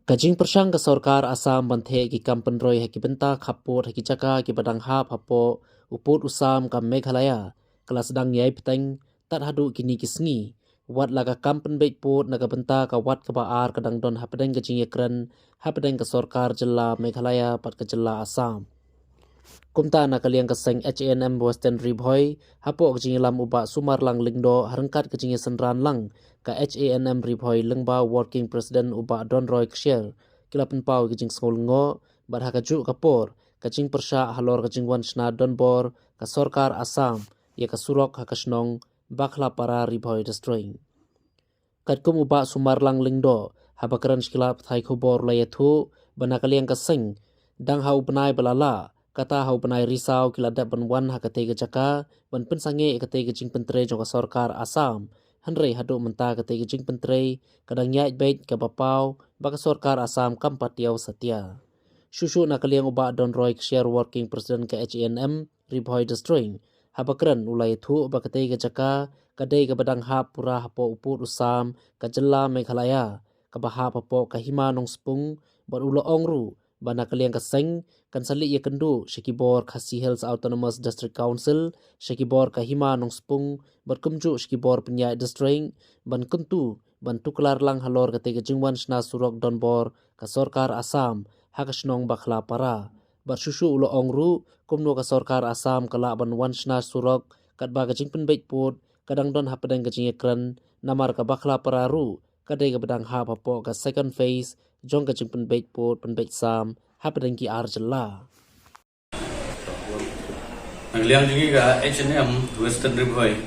Kajing persang ke sorkar Asam banthe ki kampenroi haki benta khapot haki caka ki badang hap hapo uput usam kam Meghalaya kelas sedang yai peteng tat hadu kini kisngi wat laga kampen beit pot naga benta ka wat ka baar kadang don hapedeng kajing yakran hapedeng ke sorkar jela Meghalaya pat ke jela Asam. Kumta na kaliang kaseng HNM Western Ribhoy hapo kajing lam uba sumar lang lingdo harangkat kajing senran lang ka HNM Ribhoy lengba working president uba Don Roy Kshir kilapan pau kajing skol ngo bar hakaju kapor kajing persha halor kajing wan shna Donbor ka sorkar Asam ya ka surok hakasnong bakla para Ribhoy destroying katkum uba sumar lang lingdo habakaran skilap thai khobor layathu bana kaliang kaseng dang hau benai balala kata hau benai risau kiladat banwan hakate gejaka ban pensange kate gejing pentre jong sorkar Asam hanrei hadu menta kate gejing pentre kadang nyait bait ka bapau baka sorkar Asam kampatiau setia shushu na kaliang uba Don Roy share working president ke HNM Ribhoy destroying habakran ulai thu bakate gejaka kadai ka badang hap pura hapo uput usam ka jela Meghalaya ka bahap hapo ka hima nong spung bar ulo ongru bana kaliang kaseng kan sali ya kendu Shekibor Khasi Hills Autonomous District Council Shekibor Kahima nong spung berkumju Shekibor Penyai District ban kentu ban tuklar lang halor ketika jingwan shna surok Donbor ka sorkar Asam hakasnong bakla para bersusu ulo ongru kumno ka sorkar Asam kala ban wan shna surok kat ba kajing penbait put kadang don hapedang kajing ekran namar ka bakla para ru kadai ka bedang hap hapo ka second phase jong kajing penbait put penbait sam hapedang ki arjela Nagliang jingi ka H&M Western Ribhoy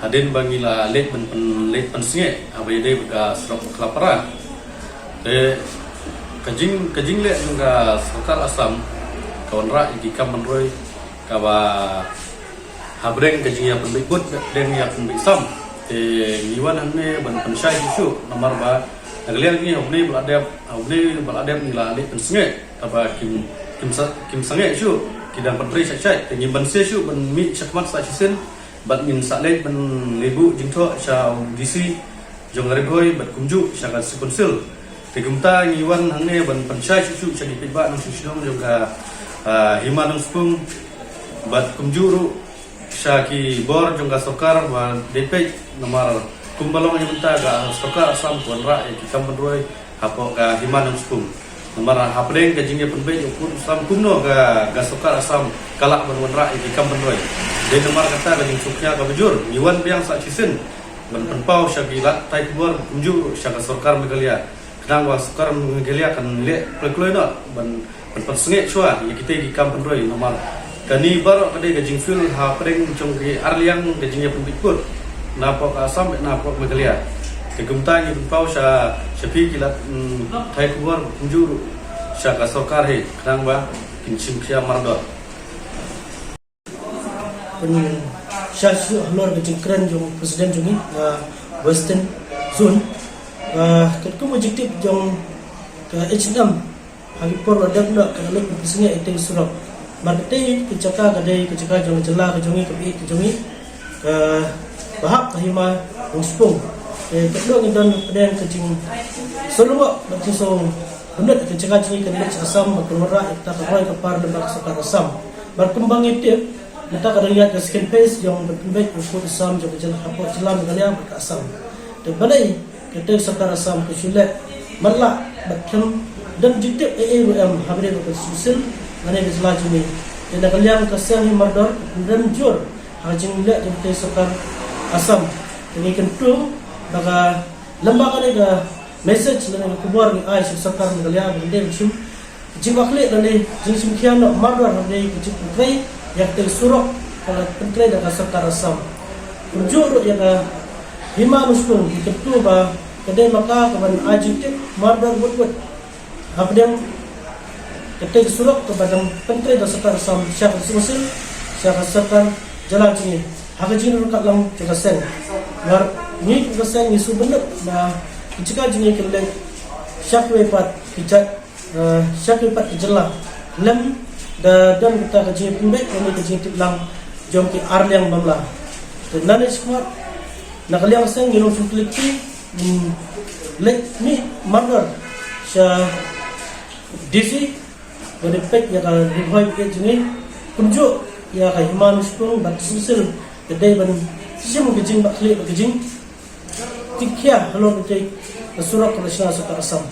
hadin bangila let pensinge abai ka serok kelapara kajing le ka sorkar Asam kawan ra iki kamandroi ka ba habreng kajing ya penbikut den ya penbisam ngiwan hanne ban pensyai isu nomor ba nagliang ni obne baladep nila let pensinge aba kim sange isu kidang pentri syai tengi ban sesu ban mi syakmat sa sisen bat min salai ban lebu jingtho sha DC jong Ribhoy bat kumju syakat sikonsil tegumta ngiwan hanne ban pensyai isu syagi piba nang susidong juga hima nang spung bat kumju ru syaki bor jong ka sokar ba DP nomor kumbalong yang benta ga sokar Asam kuan ra ki kampenroi hapo ga hima nang spung nomor hapdeng ka jingnya penbei ukur Asam kumno ga sokar Asam kalak banwan ra ki kampenroi de nomor kata ga jing suknya ka bejur ngiwan biang sa cisen ban penpau syaki lat tai kubor kumju syaka sorkar Meghalaya kadang wa sorkar Meghalaya kan le prekloino ban pensenge chua ya kita ki kampenroi nomor kani bar kadai ga jing fil hapdeng jong ki arliang ga jingnya penbikut napok Asam napok Meghalaya tegumta ni penpau syapi kilat thai kubor kumju syaka sorkar he kadang ba kinchim kya mardor pen syasyu halor ke jingkran jong presiden jongi Western Zone ketku objektif jong ke H6 hagi por wadak dak kana lek bisnya ite surok markete kecaka jong jela ke jongi ke jongi ke bahak kahima uspung kedua ngidon peden kecing solo bakso benet kecaka jongi ke lek Asam bermara ita kawai ke par lebak sokar Asam berkembang itu kita kadang-kadang ke second phase yang berpindah untuk Asam juga jalan apa jalan Meghalaya ke Asam. Dan balai kita sorkar Asam ke Sulat malak batam dan jitip AAUM habis ke susul mana di sebelah sini. Dan kalian kasih mardor dan jur hajing lek kita sorkar Asam. Ini kentu baga lembaga ni ke message dan keluar ni ai sorkar Meghalaya benda macam jiwakle dan jing simkian mardor habis ke jitip yang tersurok kalau pentrai dengan sorkar Asam penjuru yang hima nuspung itu ba kedai maka kawan ajitik mardar buat apa dia kedai surok kepada pentrai dengan sorkar Asam syakal susul syakal sorkar jalan sini hak jin rukat lang cekasen war ni cekasen isu benar na jika jini keleng syakwepat kijat syakwepat kejelah lem dan kita kaji pembek ini kaji tiplang jom ki arliang bamla dan nane squad nak liang seng ngilong sutliki lek ni mardar sya DC berdekat ya kan dibuat ke sini punjuk ya kan human sepung bat sisil kedai ban sistem kejing bak klik kejing tikia halor kejing surat kerja Sukar Asam